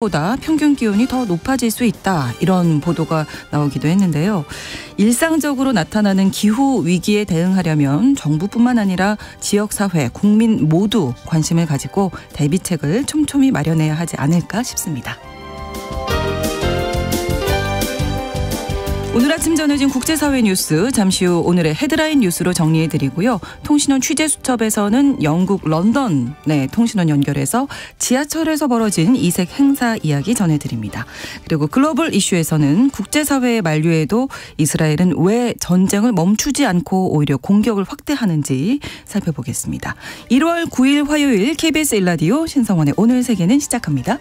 보다 평균 기온이 더 높아질 수 있다. 이런 보도가 나오기도 했는데요. 일상적으로 나타나는 기후 위기에 대응하려면 정부뿐만 아니라 지역사회, 국민 모두 관심을 가지고 대비책을 촘촘히 마련해야 하지 않을까 싶습니다. 오늘 아침 전해진 국제사회 뉴스 잠시 후 오늘의 헤드라인 뉴스로 정리해드리고요. 통신원 취재수첩에서는 영국 런던 통신원 연결해서 지하철에서 벌어진 이색 행사 이야기 전해드립니다. 그리고 글로벌 이슈에서는 국제사회의 만류에도 이스라엘은 왜 전쟁을 멈추지 않고 오히려 공격을 확대하는지 살펴보겠습니다. 1월 9일 화요일 KBS 1라디오 신성원의 오늘 세계는 시작합니다.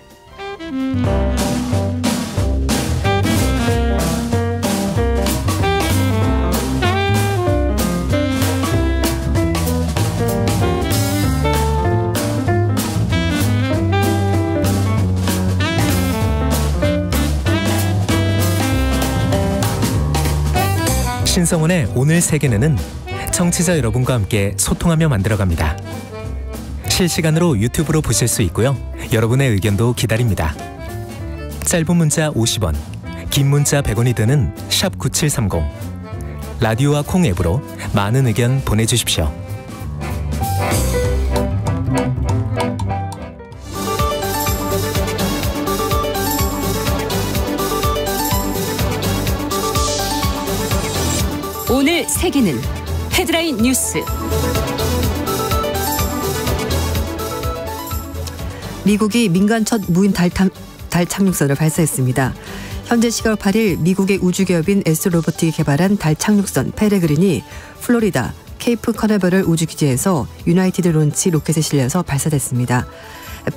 신성원의 오늘 세계는 청취자 여러분과 함께 소통하며 만들어갑니다. 실시간으로 유튜브로 보실 수 있고요. 여러분의 의견도 기다립니다. 짧은 문자 50원, 긴 문자 100원이 드는 샵 9730. 라디오와 콩 앱으로 많은 의견 보내주십시오. 오늘 세계는 헤드라인 뉴스. 미국이 민간 첫 무인 달 착륙선을 발사했습니다. 현재 시각 8일 미국의 우주기업인 에스로보틱이 개발한 달 착륙선 페레그린이 플로리다 케이프 커네버럴 우주기지에서 유나이티드 론치 로켓에 실려서 발사됐습니다.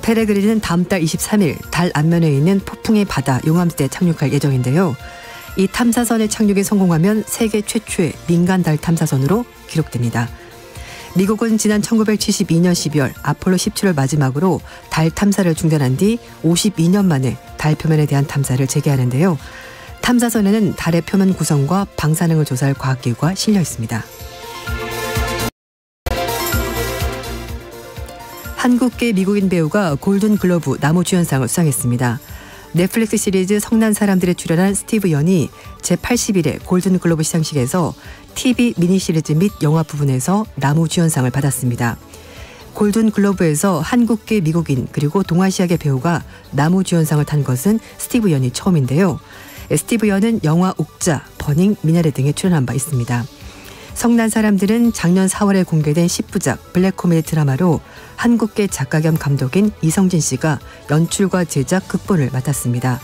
페레그린은 다음 달 23일 달 앞면에 있는 폭풍의 바다 용암지대에 착륙할 예정인데요. 이 탐사선의 착륙에 성공하면 세계 최초의 민간 달 탐사선으로 기록됩니다. 미국은 지난 1972년 12월 아폴로 17을 마지막으로 달 탐사를 중단한 뒤 52년 만에 달 표면에 대한 탐사를 재개하는데요. 탐사선에는 달의 표면 구성과 방사능을 조사할 과학기구가 실려 있습니다. 한국계 미국인 배우가 골든글로브 나무주연상을 수상했습니다. 넷플릭스 시리즈 성난 사람들에 출연한 스티브 연이 제81회 골든글로브 시상식에서 TV 미니 시리즈 및 영화 부분에서 나무주연상을 받았습니다. 골든글로브에서 한국계 미국인 그리고 동아시아계 배우가 나무주연상을 탄 것은 스티브 연이 처음인데요. 스티브 연은 영화 옥자, 버닝, 미나레 등에 출연한 바 있습니다. 성난 사람들은 작년 4월에 공개된 10부작 블랙 코미디 드라마로 한국계 작가 겸 감독인 이성진 씨가 연출과 제작, 극본을 맡았습니다.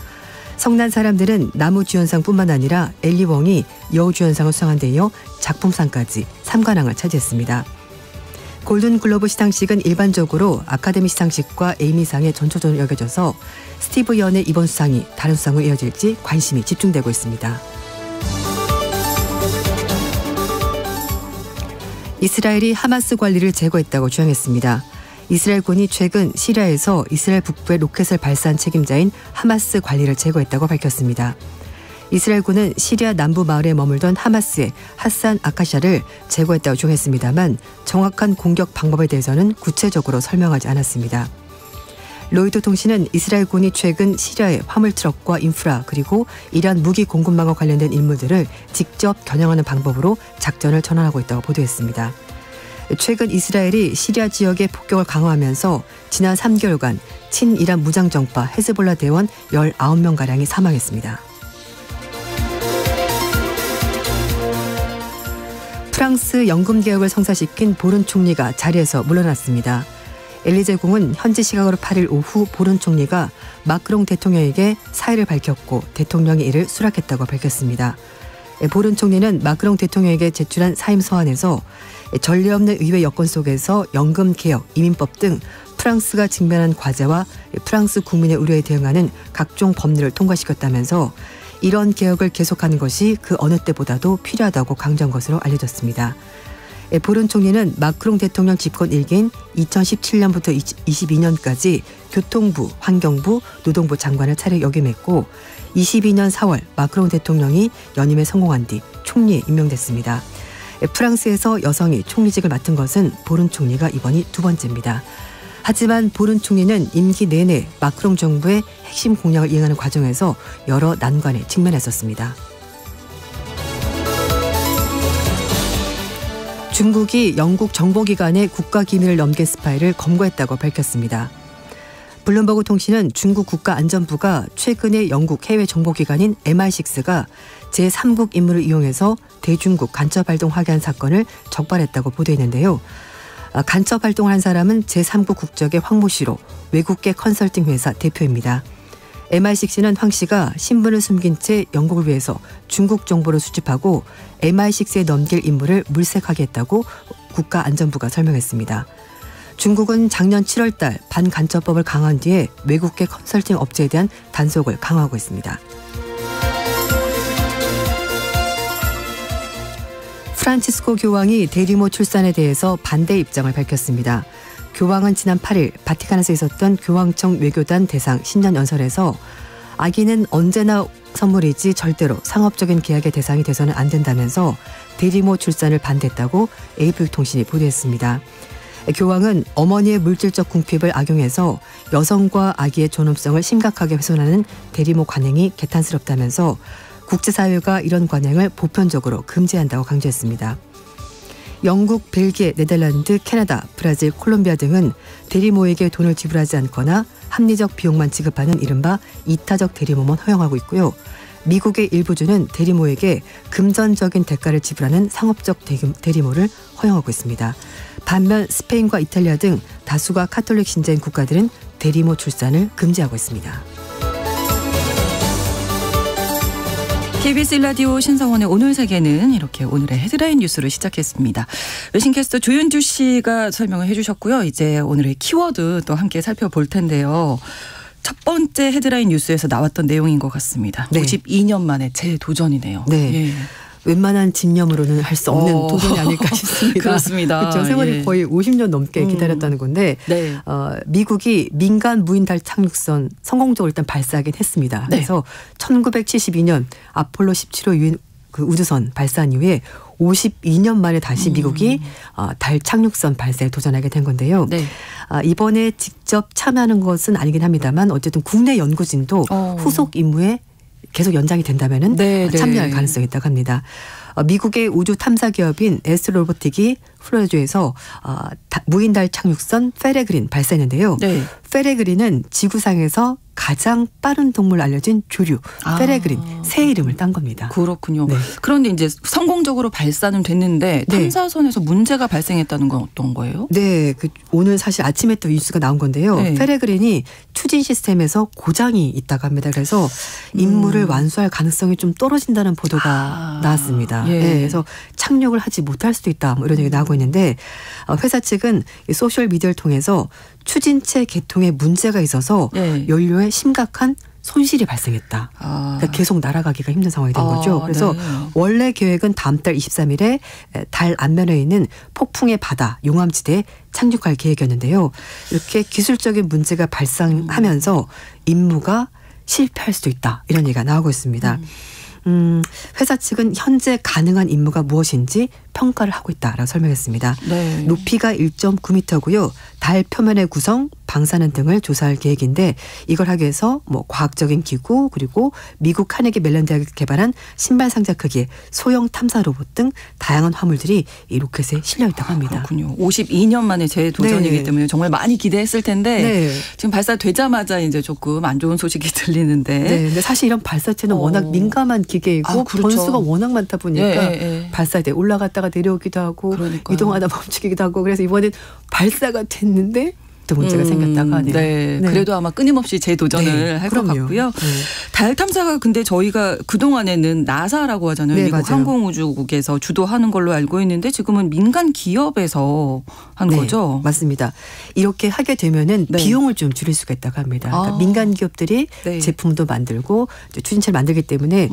성난 사람들은 나무주연상뿐만 아니라 엘리 웡이 여우주연상을 수상한 데 이어 작품상까지 3관왕을 차지했습니다. 골든글로브 시상식은 일반적으로 아카데미 시상식과 에이미상의 전초전으로 여겨져서 스티브 연의 이번 수상이 다른 수상으로 이어질지 관심이 집중되고 있습니다. 이스라엘이 하마스 관리를 제거했다고 주장했습니다. 이스라엘군이 최근 시리아에서 이스라엘 북부에 로켓을 발사한 책임자인 하마스 관리를 제거했다고 밝혔습니다. 이스라엘군은 시리아 남부 마을에 머물던 하마스의 하산 아카샤를 제거했다고 주장했습니다만 정확한 공격 방법에 대해서는 구체적으로 설명하지 않았습니다. 로이터 통신은 이스라엘군이 최근 시리아의 화물트럭과 인프라 그리고 이란 무기 공급망과 관련된 인물들을 직접 겨냥하는 방법으로 작전을 전환하고 있다고 보도했습니다. 최근 이스라엘이 시리아 지역의 폭격을 강화하면서 지난 3개월간 친이란 무장정파 헤즈볼라 대원 19명가량이 사망했습니다. 프랑스 연금개혁을 성사시킨 보른 총리가 자리에서 물러났습니다. 엘리제궁은 현지 시각으로 8일 오후 보른 총리가 마크롱 대통령에게 사의를 밝혔고 대통령이 이를 수락했다고 밝혔습니다. 보른 총리는 마크롱 대통령에게 제출한 사임 서한에서 전례 없는 의회 여건 속에서 연금개혁, 이민법 등 프랑스가 직면한 과제와 프랑스 국민의 우려에 대응하는 각종 법률을 통과시켰다면서 이런 개혁을 계속하는 것이 그 어느 때보다도 필요하다고 강조한 것으로 알려졌습니다. 보른 총리는 마크롱 대통령 집권 1기인 2017년부터 22년까지 교통부, 환경부, 노동부 장관을 차례 역임했고 22년 4월 마크롱 대통령이 연임에 성공한 뒤 총리에 임명됐습니다. 프랑스에서 여성이 총리직을 맡은 것은 보른 총리가 이번이 두 번째입니다. 하지만 보른 총리는 임기 내내 마크롱 정부의 핵심 공약을 이행하는 과정에서 여러 난관에 직면했었습니다. 중국이 영국 정보기관의 국가기밀을 넘긴 스파이를 검거했다고 밝혔습니다. 블룸버그 통신은 중국 국가안전부가 최근에 영국 해외 정보기관인 MI6가 제3국 임무를 이용해서 대중국 간첩 활동 확인 사건을 적발했다고 보도했는데요. 간첩 활동을 한 사람은 제3국 국적의 황모 씨로 외국계 컨설팅 회사 대표입니다. MI6는 황 씨가 신분을 숨긴 채 영국을 위해서 중국 정보를 수집하고 MI6에 넘길 임무를 물색하게 했다고 국가안전부가 설명했습니다. 중국은 작년 7월 달 반간첩법을 강화한 뒤에 외국계 컨설팅 업체에 대한 단속을 강화하고 있습니다. 프란치스코 교황이 대규모 출산에 대해서 반대 입장을 밝혔습니다. 교황은 지난 8일 바티칸에서 있었던 교황청 외교단 대상 신년 연설에서 아기는 언제나 선물이지 절대로 상업적인 계약의 대상이 돼서는 안 된다면서 대규모 출산을 반대했다고 AP 통신이 보도했습니다. 교황은 어머니의 물질적 궁핍을 악용해서 여성과 아기의 존엄성을 심각하게 훼손하는 대리모 관행이 개탄스럽다면서 국제사회가 이런 관행을 보편적으로 금지한다고 강조했습니다. 영국, 벨기에, 네덜란드, 캐나다, 브라질, 콜롬비아 등은 대리모에게 돈을 지불하지 않거나 합리적 비용만 지급하는 이른바 이타적 대리모만 허용하고 있고요. 미국의 일부 주는 대리모에게 금전적인 대가를 지불하는 상업적 대리모를 허용하고 있습니다. 반면 스페인과 이탈리아 등 다수가 카톨릭 신자인 국가들은 대리모 출산을 금지하고 있습니다. KBS 라디오 신성원의 오늘 세계는 이렇게 오늘의 헤드라인 뉴스를 시작했습니다. 외신캐스터 조윤주 씨가 설명을 해주셨고요. 이제 오늘의 키워드 또 함께 살펴볼 텐데요. 첫 번째 헤드라인 뉴스에서 나왔던 내용인 것 같습니다. 네. 52년 만에 재도전이네요. 네. 예. 웬만한 집념으로는 할 수 없는 도전이 아닐까 싶습니다. 그렇습니다. 그렇죠. 세월이 예. 거의 50년 넘게 기다렸다는 건데 네. 미국이 민간 무인달 착륙선 성공적으로 일단 발사하긴 했습니다. 네. 그래서 1972년 아폴로 17호 유인 그 우주선 발사한 이후에 52년 만에 다시 미국이 달 착륙선 발사에 도전하게 된 건데요. 네. 이번에 직접 참여하는 것은 아니긴 합니다만 어쨌든 국내 연구진도 후속 임무에 계속 연장이 된다면은 네, 참여할 네. 가능성이 있다고 합니다. 미국의 우주 탐사 기업인 에스트로보틱이 플로리다주에서 무인달 착륙선 페레그린 발사했는데요. 네. 페레그린은 지구상에서 가장 빠른 동물 알려진 조류 페레그린 새 이름을 딴 겁니다. 그렇군요. 네. 그런데 이제 성공적으로 발사는 됐는데 네. 탐사선에서 문제가 발생했다는 건 어떤 거예요? 네, 오늘 사실 아침에 또 뉴스가 나온 건데요. 네. 페레그린이 추진 시스템에서 고장이 있다고 합니다. 그래서 임무를 완수할 가능성이 좀 떨어진다는 보도가 나왔습니다. 예. 네, 그래서 착륙을 하지 못할 수도 있다. 뭐 이런 얘기 나오고 있는데 회사 측은 소셜 미디어를 통해서 추진체 개통에 문제가 있어서 네. 연료에 심각한 손실이 발생했다. 그러니까 계속 날아가기가 힘든 상황이 된 거죠. 그래서 네. 원래 계획은 다음 달 23일에 달 앞면에 있는 폭풍의 바다 용암지대에 착륙할 계획이었는데요. 이렇게 기술적인 문제가 발생하면서 임무가 실패할 수도 있다. 이런 얘기가 나오고 있습니다. 회사 측은 현재 가능한 임무가 무엇인지 평가를 하고 있다라고 설명했습니다. 네. 높이가 1.9m고요. 달 표면의 구성, 방사능 등을 조사할 계획인데 이걸 하기 위해서 뭐 과학적인 기구 그리고 미국 카네기 멜론 대학이 개발한 신발 상자 크기의 소형 탐사 로봇 등 다양한 화물들이 이 로켓에 실려 있다고 합니다. 그렇군요. 52년 만에 재도전이기 네. 때문에 정말 많이 기대했을 텐데 네. 지금 발사되자마자 이제 조금 안 좋은 소식이 들리는데. 네, 근데 사실 이런 발사체는 워낙 민감한 기계이고 그렇죠. 번수가 워낙 많다 보니까 예. 발사대 올라갔다가 내려오기도 하고 그러니까요. 이동하다 멈추기도 하고 그래서 이번엔 발사가 됐는데 또 문제가 생겼다고 하네요. 네. 그래도 아마 끊임없이 재도전을 네, 할 것 그럼요. 같고요. 네. 달 탐사가 근데 저희가 그동안에는 나사라고 하잖아요. 네, 미국 맞아요. 항공우주국에서 주도하는 걸로 알고 있는데 지금은 민간 기업에서 한 네, 거죠. 맞습니다. 이렇게 하게 되면은 네. 비용을 좀 줄일 수가 있다고 합니다. 그러니까 아. 민간 기업들이 네. 제품도 만들고 추진체를 만들기 때문에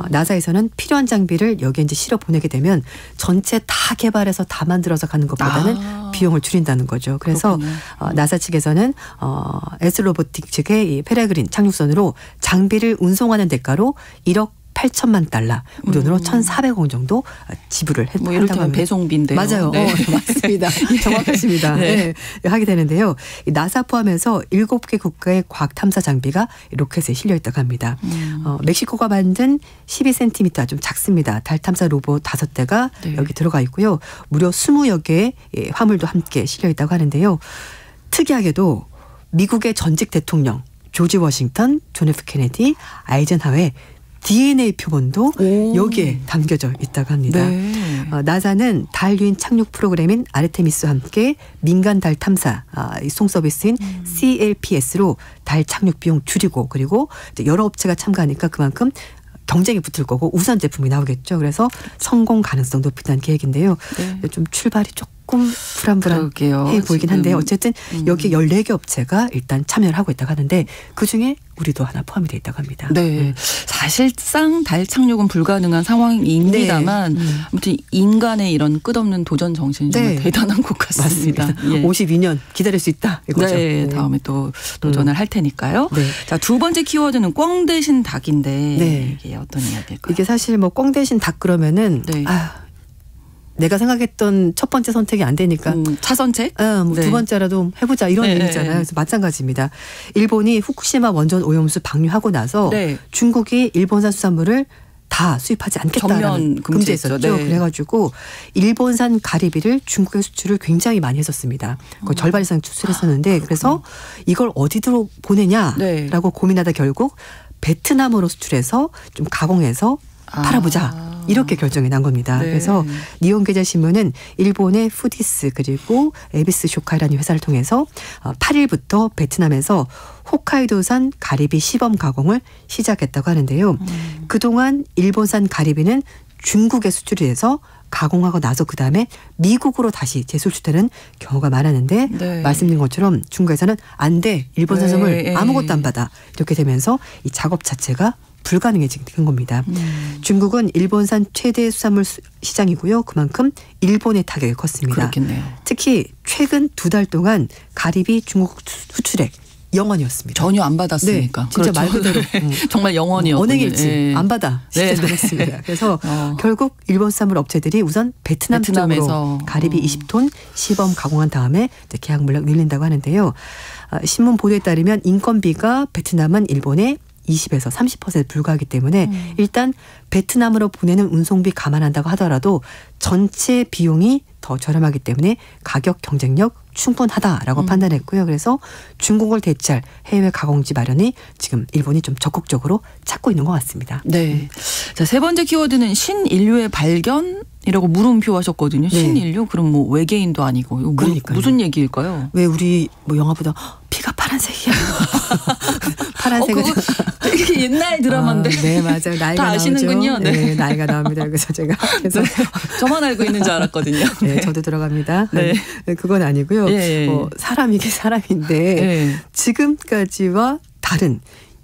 나사에서는 필요한 장비를 여기에 이제 실어 보내게 되면 전체 다 개발해서 다 만들어서 가는 것보다는 비용을 줄인다는 거죠. 그래서 나사 측에서는 에스로보틱 측의 이 페레그린 착륙선으로 장비를 운송하는 대가로 1억 8천만 달러, 우리 돈으로 1,400억 원 정도 지불을 했다고 뭐 이를테면 배송비인데요. 맞아요. 네. 맞습니다. 정확하십니다. 네. 네. 하게 되는데요. 이 나사 포함해서 7개 국가의 과학 탐사 장비가 로켓에 실려 있다고 합니다. 멕시코가 만든 12cm 좀 작습니다. 달 탐사 로봇 5대가 네. 여기 들어가 있고요. 무려 20여 개의 화물도 함께 실려 있다고 하는데요. 특이하게도 미국의 전직 대통령 조지 워싱턴, 존 F 케네디, 아이젠하워의 DNA 표본도 여기에 담겨져 있다고 합니다. 네. 나사는 달 유인 착륙 프로그램인 아르테미스와 함께 민간 달 탐사 이송 서비스인 CLPS로 달 착륙 비용 줄이고 그리고 여러 업체가 참가하니까 그만큼 경쟁이 붙을 거고 우선 제품이 나오겠죠. 그래서 성공 가능성 높이는 계획인데요. 네. 좀 출발이 조금 불안불안해 보이긴 한데 어쨌든 여기 14개 업체가 일단 참여를 하고 있다고 하는데 그중에 우리도 하나 포함이 돼 있다고 합니다. 네. 사실상 달 착륙은 불가능한 상황입니다만 네. 아무튼 인간의 이런 끝없는 도전 정신이 정말 네. 대단한 것 같습니다. 맞습니다. 예. 52년 기다릴 수 있다 이거죠. 네, 다음에 또 도전을 할 테니까요. 네. 자, 두 번째 키워드는 꽝 대신 닭인데 네. 이게 어떤 이야기일까요? 이게 사실 뭐 꽝 대신 닭 그러면은 네. 내가 생각했던 첫 번째 선택이 안 되니까 차선책? 뭐 네. 두 번째라도 해보자 이런 네, 의미잖아요. 네. 그래서 마찬가지입니다. 일본이 후쿠시마 원전 오염수 방류하고 나서 네. 중국이 일본산 수산물을 다 수입하지 않겠다라는 전면 금지했죠. 금지했었죠. 네. 그래가지고 일본산 가리비를 중국에 수출을 굉장히 많이 했었습니다. 거의 절반 이상 수출했었는데 그래서 이걸 어디로 보내냐라고 네. 고민하다 결국 베트남으로 수출해서 좀 가공해서 팔아보자. 이렇게 결정이 난 겁니다. 네. 그래서 니혼게자신문은 일본의 푸디스 그리고 에비스 쇼카이라는 회사를 통해서 8일부터 베트남에서 홋카이도산 가리비 시범 가공을 시작했다고 하는데요. 그동안 일본산 가리비는 중국에 수출이 돼서 가공하고 나서 그다음에 미국으로 다시 재수출되는 경우가 많았는데 네. 말씀드린 것처럼 중국에서는 안 돼. 일본산 수산물 네. 아무것도 안 받아. 이렇게 되면서 이 작업 자체가 불가능해진 겁니다. 중국은 일본산 최대 수산물 시장이고요. 그만큼 일본의 타격이 컸습니다. 그렇겠네요. 특히 최근 2달 동안 가리비 중국 수출액 0원이었습니다. 전혀 안 받았으니까. 네, 진짜 말 그대로 정말 영원이었군요. 언행일치 예. 안 받아 진짜 네. 잘했습니다. 그래서 결국 일본 수산물 업체들이 우선 베트남 베트남에서. 쪽으로 가리비 20톤 시범 가공한 다음에 이제 계약 물량 늘린다고 하는데요. 신문 보도에 따르면 인건비가 베트남은 일본의 20에서 30% 불과하기 때문에 일단 베트남으로 보내는 운송비 감안한다고 하더라도 전체 비용이 더 저렴하기 때문에 가격 경쟁력 충분하다라고 판단했고요. 그래서 중국을 대체할 해외 가공지 마련이 지금 일본이 좀 적극적으로 찾고 있는 것 같습니다. 네. 자, 세 번째 키워드는 신인류의 발견이라고 물음표 하셨거든요. 네. 신인류? 그럼 뭐 외계인도 아니고 이거 그러니까요. 무슨 얘기일까요? 왜 우리 뭐 영화보다 피가 파란색이야. 파란색은 그거 되게 옛날 드라마인데. 네, 맞아요. 나이가 다 아시는군요. 나오죠. 네. 나이가 나옵니다. 그래서 제가 그래서 저만 알고 있는 줄 알았거든요. 네, 저도 들어갑니다. 네. 그건 아니고요. 예. 사람이긴 사람인데 네. 지금까지와 다른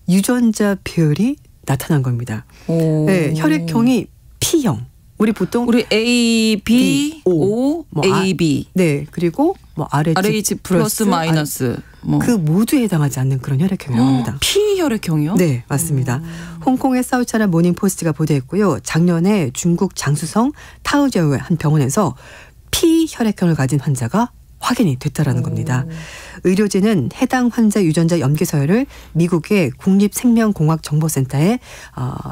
유전자 배열이 나타난 겁니다. 오. 네, 혈액형이 P형. 우리 보통 우리 A, B, O, 뭐 A, B. 네, 그리고 뭐 RH 플러스 마이너스. 뭐. 그 모두에 해당하지 않는 그런 혈액형이라고 합니다. P 혈액형이요? 네, 맞습니다. 홍콩의 사우차나 모닝포스트가 보도했고요. 작년에 중국 장수성 타오저우의 한 병원에서 P 혈액형을 가진 환자가 확인이 됐다라는 겁니다. 의료진은 해당 환자 유전자 염기 서열을 미국의 국립생명공학정보센터의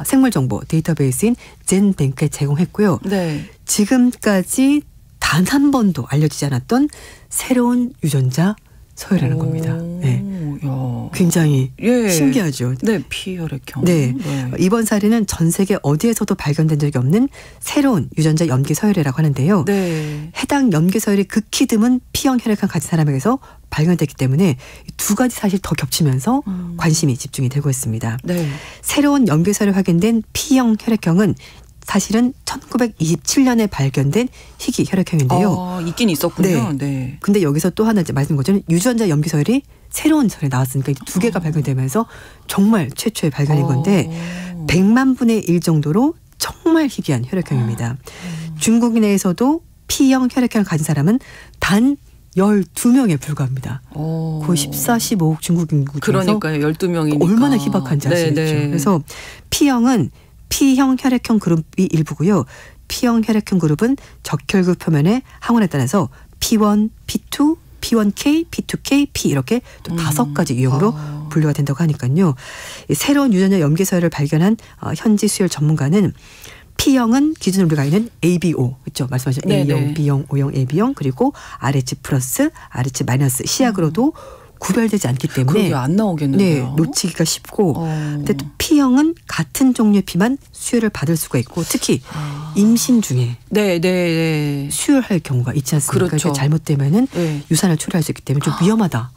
생물정보 데이터베이스인 젠뱅크에 제공했고요. 네. 지금까지 단 한 번도 알려지지 않았던 새로운 유전자 서열이라는 겁니다. 네. 야. 굉장히 예. 신기하죠. 네, P 혈액형. 네. 이번 사례는 전 세계 어디에서도 발견된 적이 없는 새로운 유전자 염기 서열이라고 하는데요. 네. 해당 염기 서열이 극히 드문 P형 혈액형 가진 사람에게서 발견됐기 때문에 두 가지 사실 더 겹치면서 관심이 집중이 되고 있습니다. 네. 새로운 염기 서열이 확인된 P형 혈액형은 사실은 1927년에 발견된 희귀 혈액형인데요. 있긴 있었군요. 네. 근데 여기서 또 하나 이제 말씀드린 것처럼 유전자 염기 서열이 새로운 서열이 나왔으니까 이제 두 개가 발견되면서 정말 최초의 발견인 건데 100만 분의 1 정도로 정말 희귀한 혈액형입니다. 중국 내에서도 P형 혈액형을 가진 사람은 단 12명에 불과합니다. 거의 14, 15억 중국 인구 중에서 그러니까요. 12명이니까. 얼마나 희박한지 알 수 있죠. 그래서 P형은 P형 혈액형 그룹이 일부고요. P형 혈액형 그룹은 적혈구 표면의 항원에 따라서 P1, P2, P1K, P2K, P 이렇게 또 5가지 유형으로 분류가 된다고 하니까요. 새로운 유전자 염기서열을 발견한 현지 수혈 전문가는 P형은 기존 우리가 있는 ABO, 그렇죠? 말씀하신 A형, B형, O형, AB형 그리고 RH 플러스, RH 마이너스 C약으로도 구별되지 않기 때문에 그게 안 나오겠는데요. 네, 놓치기가 쉽고 근데 또 P형은 같은 종류의 피만 수혈을 받을 수가 있고 특히 임신 중에 수혈할 경우가 있지 않습니까? 그렇죠. 잘못되면은 유산을 초래할 수 있기 때문에 좀 위험하다.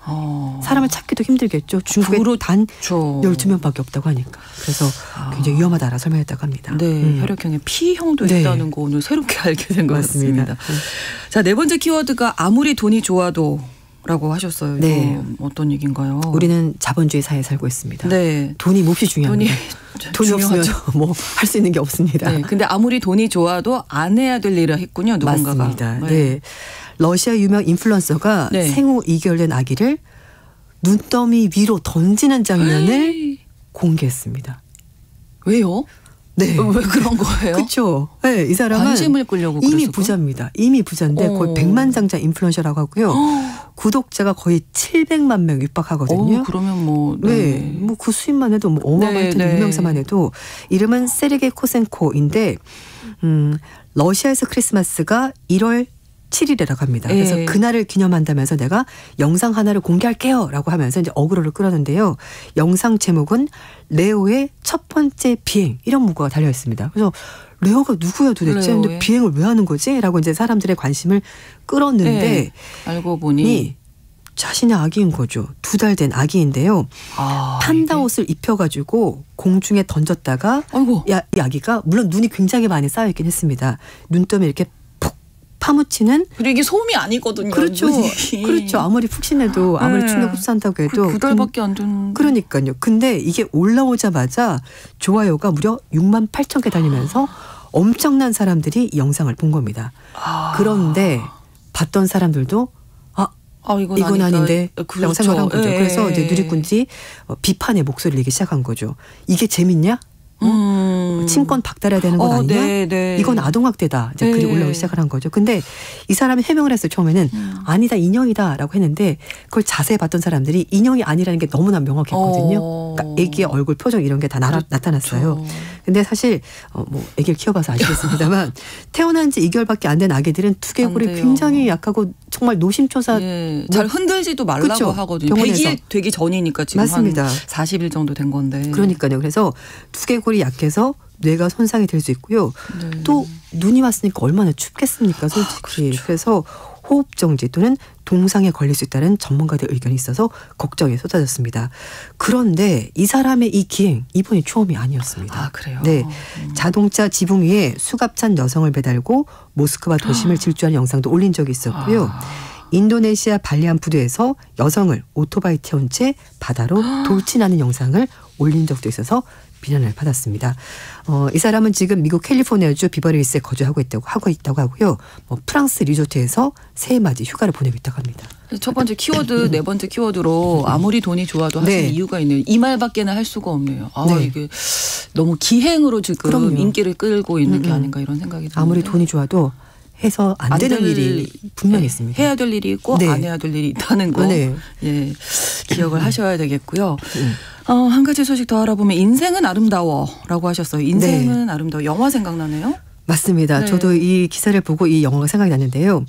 사람을 찾기도 힘들겠죠. 중국에 단 12명밖에 없다고 하니까. 그래서 굉장히 위험하다라 설명했다고 합니다. 네, 혈액형에 P형도 있다는 거 오늘 새롭게 알게 된 것 같습니다. 자, 네 번째 키워드가 아무리 돈이 좋아도 라고 하셨어요. 네. 어떤 얘기인가요? 우리는 자본주의 사회에 살고 있습니다. 네. 돈이 몹시 중요합니다. 돈이 없으면 뭐 할 수 있는 게 없습니다. 네. 근데 아무리 돈이 좋아도 안 해야 될 일을 했군요. 누군가가. 맞습니다. 네. 러시아 유명 인플루언서가 생후 2개월 된 아기를 눈더미 위로 던지는 장면을 공개했습니다. 왜요? 네. 왜 그런 거예요? 그렇죠. 네, 이 사람은 관심을 끌려고 이미 부자입니다. 이미 부자인데 거의 100만장자 인플루언서라고 하고요. 구독자가 거의 700만 명 육박하거든요. 그러면 뭐 뭐 그 수입만 해도 뭐 어마어마한 유명사만 해도 이름은 세르게이 코센코인데 러시아에서 크리스마스가 1월 7일이라고 합니다. 그래서 그날을 기념한다면서 내가 영상 하나를 공개할게요 라고 하면서 이제 어그로를 끌었는데요. 영상 제목은 레오의 첫 번째 비행 이런 문구가 달려 있습니다. 그래서 레오가 누구야 도대체? 근데 비행을 왜 하는 거지? 라고 이제 사람들의 관심을 끌었는데 알고 보니 자신의 아기인 거죠. 2달 된 아기인데요. 판다 옷을 입혀가지고 공중에 던졌다가 이 아기가 물론 눈이 굉장히 많이 쌓여있긴 했습니다. 눈떠미 이렇게 파묻히는. 그리고 이게 소음이 아니거든요. 그렇죠. 그렇죠. 아무리 푹신해도 아무리 충격 흡수한다고 해도 2달밖에 안 된. 그러니까요. 근데 이게 올라오자마자 좋아요가 무려 6만 8천 개 달리면서 엄청난 사람들이 이 영상을 본 겁니다. 그런데 봤던 사람들도 이건 아닌데 라고 생각한 거죠. 그래서 이제 누리꾼들이 비판의 목소리를 내기 시작한 거죠. 이게 재밌냐? 친권 박탈해야 되는 건 아니냐? 이건 아동학대다. 이제 글이 올라오기 시작을 한 거죠. 근데 이 사람이 해명을 했어요. 처음에는 아니다 인형이다 라고 했는데 그걸 자세히 봤던 사람들이 인형이 아니라는 게 너무나 명확했거든요. 그러니까 애기의 얼굴 표정 이런 게 다 나타났어요. 근데 사실 뭐 애기를 키워봐서 아시겠습니다만 태어난 지 2개월밖에 안 된 아기들은 두개골이 굉장히 약하고 정말 노심초사 잘 흔들지도 말라고 하거든요. 100일 되기 전이니까 지금 맞습니다. 한 40일 정도 된 건데. 그러니까요. 그래서 두개골이 약해서 뇌가 손상이 될 수 있고요. 또 눈이 왔으니까 얼마나 춥겠습니까 솔직히. 그래서 호흡 정지 또는 동상에 걸릴 수 있다는 전문가들 의견이 있어서 걱정이 쏟아졌습니다. 그런데 이 사람의 이 기행 이번이 처음이 아니었습니다. 그래요? 네, 자동차 지붕 위에 수갑찬 여성을 매달고 모스크바 도심을 질주하는 영상도 올린 적이 있었고요. 인도네시아 발리안 부두에서 여성을 오토바이 태운 채 바다로 돌진하는 영상을 올린 적도 있어서 비난을 받았습니다. 이 사람은 지금 미국 캘리포니아주 비버리힐스에 거주하고 있다고 하고요. 프랑스 리조트에서 새해 맞이 휴가를 보내고 있다고 합니다. 첫 번째 키워드, 네 번째 키워드로 아무리 돈이 좋아도 하시는 이유가 있네요. 이 말밖에는 할 수가 없네요. 이게 너무 기행으로 지금 인기를 끌고 있는 게 아닌가 이런 생각이 듭니다. 아무리 돈이 좋아도 해서 안 되는 일이 분명히 있습니다. 해야 될 일이 있고 안 해야 될 일이 있다는 거 기억을 하셔야 되겠고요. 한 가지 소식 더 알아보면 인생은 아름다워라고 하셨어요. 인생은 아름다워. 영화 생각나네요. 맞습니다. 저도 이 기사를 보고 이 영화가 생각이 났는데요.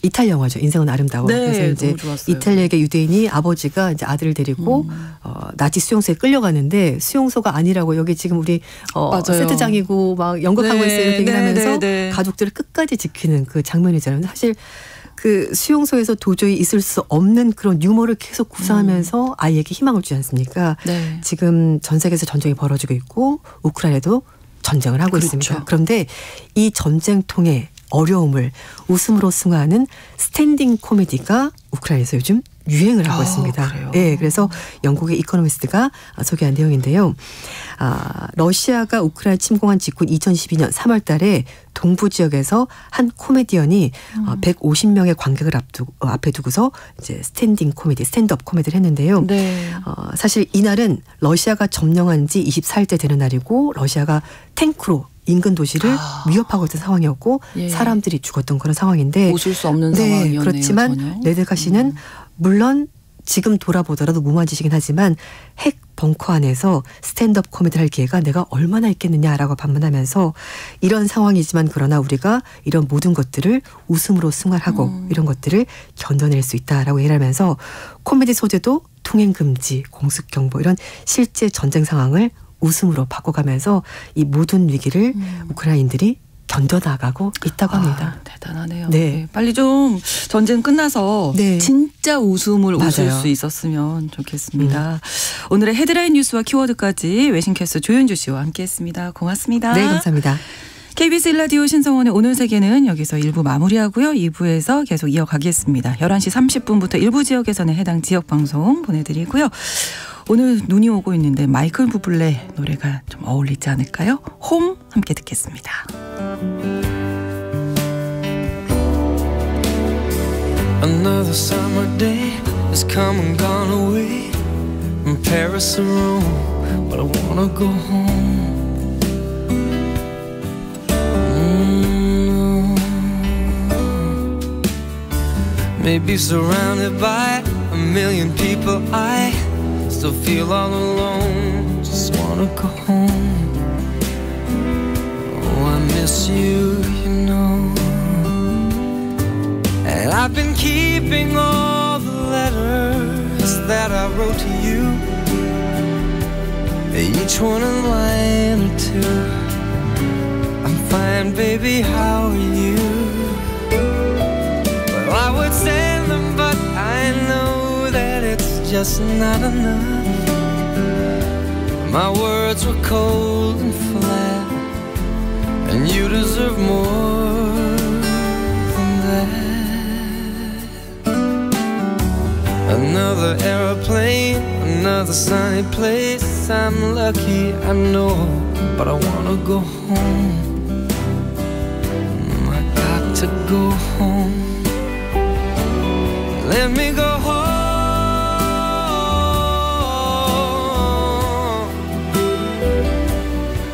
이탈 영화죠. 인생은 아름다워. 그래서 이제 이탈리아의 유대인이 아버지가 이제 아들을 데리고 나치 수용소에 끌려가는데 수용소가 아니라고 여기 지금 우리 세트장이고 막 연극하고 있어요. 이렇게 얘기하면서 가족들을 끝까지 지키는 그 장면이잖아요. 사실 그 수용소에서 도저히 있을 수 없는 그런 유머를 계속 구사하면서 아이에게 희망을 주지 않습니까? 지금 전 세계에서 전쟁이 벌어지고 있고 우크라이나도 전쟁을 하고 있습니다. 그런데 이 전쟁통의 어려움을 웃음으로 승화하는 스탠딩 코미디가 우크라이나에서 요즘 유행을 하고 있습니다. 그래요? 네, 그래서 영국의 이코노미스트가 소개한 내용인데요. 러시아가 우크라이나 침공한 직후 2012년 3월 달에 동부 지역에서 한 코미디언이 150명의 관객을 앞에 두고서 이제 스탠드업 코미디를 했는데요. 네. 사실 이날은 러시아가 점령한 지 24일째 되는 날이고 러시아가 탱크로 인근 도시를 위협하고 있던 상황이었고 예. 사람들이 죽었던 그런 상황인데 웃을 수 없는 네, 상황이었네요. 그렇지만 전혀. 레데카 씨는 물론 지금 돌아보더라도 무모한 짓이긴 하지만 핵 벙커 안에서 스탠드업 코미디를 할 기회가 내가 얼마나 있겠느냐라고 반문하면서 이런 상황이지만 그러나 우리가 이런 모든 것들을 웃음으로 승화하고 이런 것들을 견뎌낼 수 있다라고 얘기를 하면서 코미디 소재도 통행금지, 공습경보 이런 실제 전쟁 상황을 웃음으로 바꿔가면서 이 모든 위기를 우크라이나인들이 견뎌나가고 있다고 합니다. 대단하네요. 네. 네. 빨리 좀 전쟁 끝나서 네. 진짜 웃음을 웃을 맞아요. 수 있었으면 좋겠습니다. 오늘의 헤드라인 뉴스와 키워드까지 외신캐스터 조윤주 씨와 함께했습니다. 고맙습니다. 네, 감사합니다. KBS 1라디오 신성원의 오늘 세계는 여기서 1부 마무리하고요. 2부에서 계속 이어가겠습니다. 11시 30분부터 일부 지역에서는 해당 지역 방송 보내드리고요. 오늘 눈이 오고 있는데 마이클 부블레 노래가 좀 어울리지 않을까요? 홈 함께 듣겠습니다. Another summer day has come and gone away from Paris or Rome, but I wanna go home. Maybe surrounded by a million people, I still feel all alone. Just wanna go home. Oh, I miss you, you know. And I've been keeping all the letters that I wrote to you, each one a line or two. I'm fine, baby, how are you? Well, I would send them, but I know that it's just not enough. My words were cold and flat, and you deserve more than that. Another aeroplane, another sunny place. I'm lucky, I know, but I wanna go home. I got to go home. Let me go home.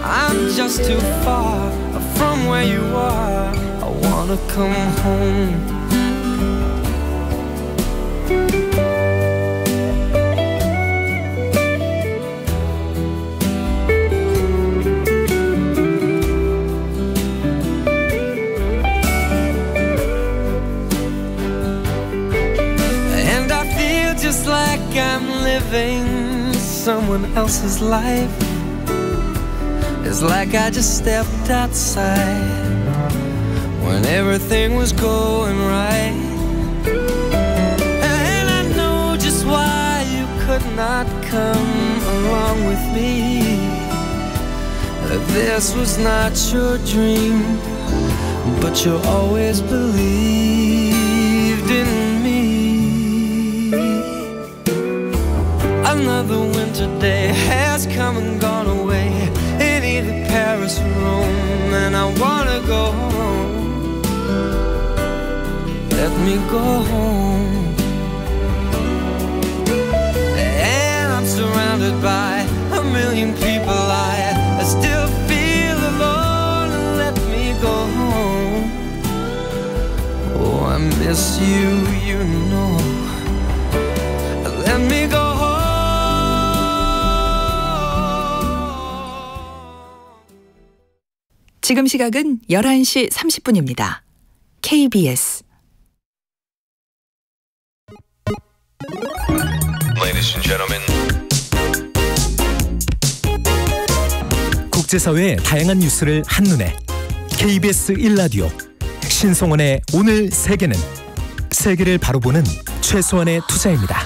I'm just too far from where you are. I wanna come home. And I feel just like I'm living someone else's life. It's like I just stepped outside when everything was going right. And I know just why you could not come along with me. This was not your dream, but you always believed in me. Another winter day has come and gone away in either Paris or Rome, and I wanna go home. Let me go home. And I'm surrounded by a million people. I still feel alone. Let me go home. Oh, I miss you, you know. Let me go home. 지금 시각은 11시 30분입니다. KBS Ladies and gentlemen. 국제사회의 다양한 뉴스를 한눈에 KBS 1라디오 신성원의 오늘 세계는 세계를 바로 보는 최소한의 투자입니다.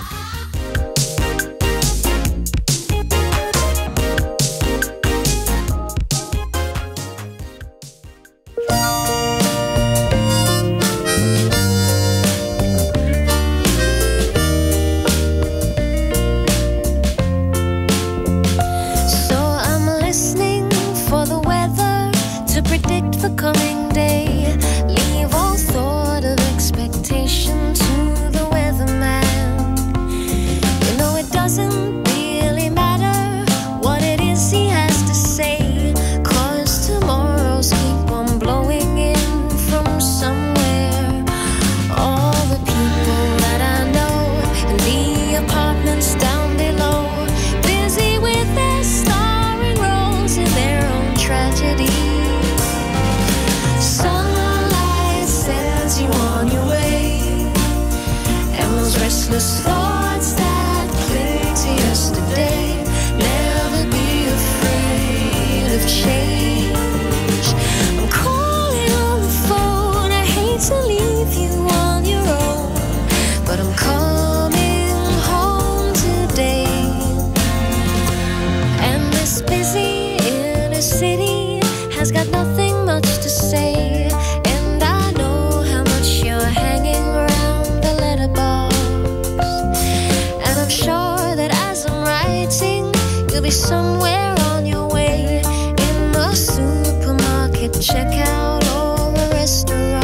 checkout or a restaurant.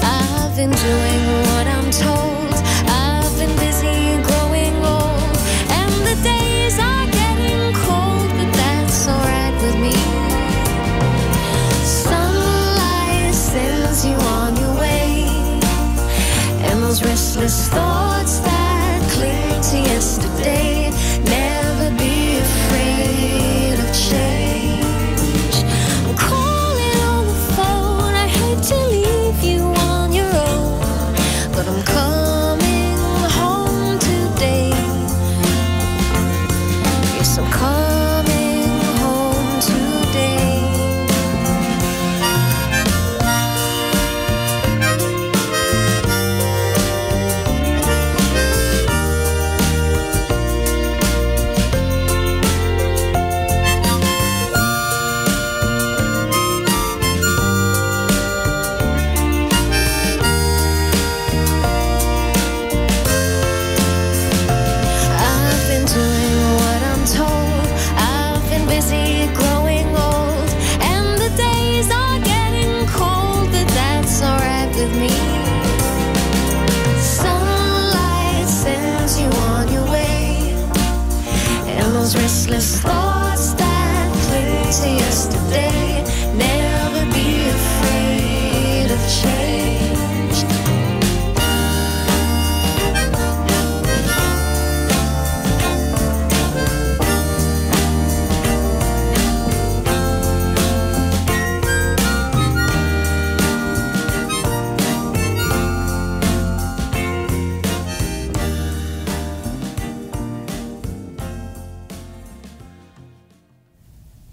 I've been doing what I'm told. I've been busy growing old, and the days are getting cold, but that's alright with me. Sunlight sends you on your way, and those restless thoughts that cling to yesterday. Never be afraid of change. I'm calling on the phone. I hate to leave you on your own, but I'm coming home today. Yes, I'm coming home today. I've been doing what I'm told. I've been busy growing old, and the days are getting cold, but that's alright with me. Sunlight sends you on your way, and those restless thoughts that cling to yesterday. Never be afraid of change.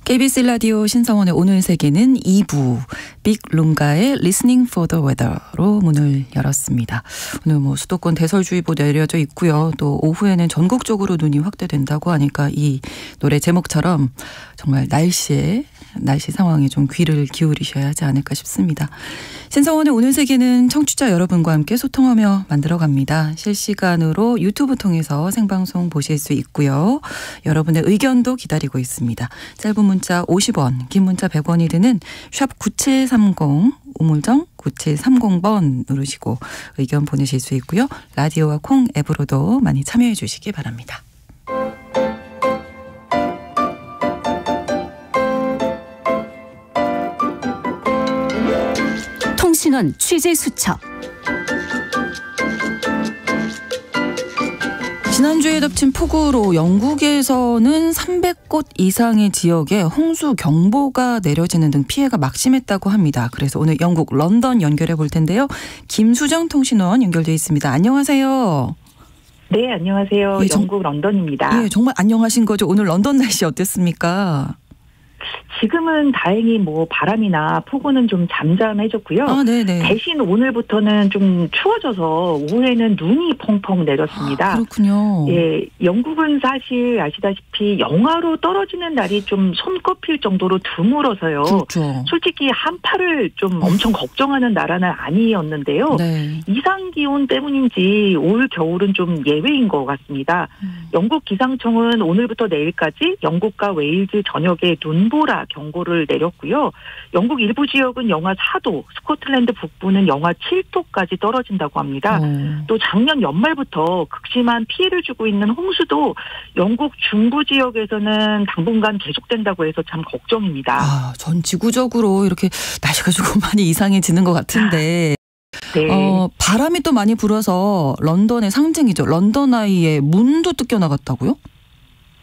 KBS 라디오 신성원의 오늘 세계는 2부 빅룽가의 Listening for the Weather로 문을 열었습니다. 오늘 뭐 수도권 대설주의보 내려져 있고요. 또 오후에는 전국적으로 눈이 확대된다고 하니까 이 노래 제목처럼 정말 날씨 상황에 좀 귀를 기울이셔야 하지 않을까 싶습니다. 신성원의 오늘 세계는 청취자 여러분과 함께 소통하며 만들어갑니다. 실시간으로 유튜브 통해서 생방송 보실 수 있고요. 여러분의 의견도 기다리고 있습니다. 짧은 문자 50원, 긴 문자 100원이 드는 샵 9730, 우물정 9730번 누르시고 의견 보내실 수 있고요. 라디오와 콩 앱으로도 많이 참여해 주시기 바랍니다. 통신원 취재 수첩. 지난주에 덮친 폭우로 영국에서는 300곳 이상의 지역에 홍수 경보가 내려지는 등 피해가 막심했다고 합니다. 그래서 오늘 영국 런던 연결해 볼 텐데요. 김수정 통신원 연결돼 있습니다. 안녕하세요. 네, 안녕하세요. 예, 영국 런던입니다. 예, 정말 안녕하신 거죠. 오늘 런던 날씨 어땠습니까? 지금은 다행히 뭐 바람이나 폭우는 좀 잠잠해졌고요. 아, 네네. 대신 오늘부터는 좀 추워져서 오후에는 눈이 펑펑 내렸습니다. 아, 그렇군요. 예, 영국은 사실 아시다시피 영하로 떨어지는 날이 좀 손꼽힐 정도로 드물어서요. 그렇죠. 솔직히 한파를 좀 엄청 걱정하는 나라는 아니었는데요. 네. 이상 기온 때문인지 올 겨울은 좀 예외인 것 같습니다. 영국 기상청은 오늘부터 내일까지 영국과 웨일즈 전역에 눈보라 경고를 내렸고요. 영국 일부 지역은 영하 4도, 스코틀랜드 북부는 영하 7도까지 떨어진다고 합니다. 또 작년 연말부터 극심한 피해를 주고 있는 홍수도 영국 중부 지역에서는 당분간 계속된다고 해서 참 걱정입니다. 아, 전 지구적으로 이렇게 날씨가 조금 많이 이상해지는 것 같은데 네. 바람이 또 많이 불어서 런던의 상징이죠. 런던 아이의 문도 뜯겨나갔다고요?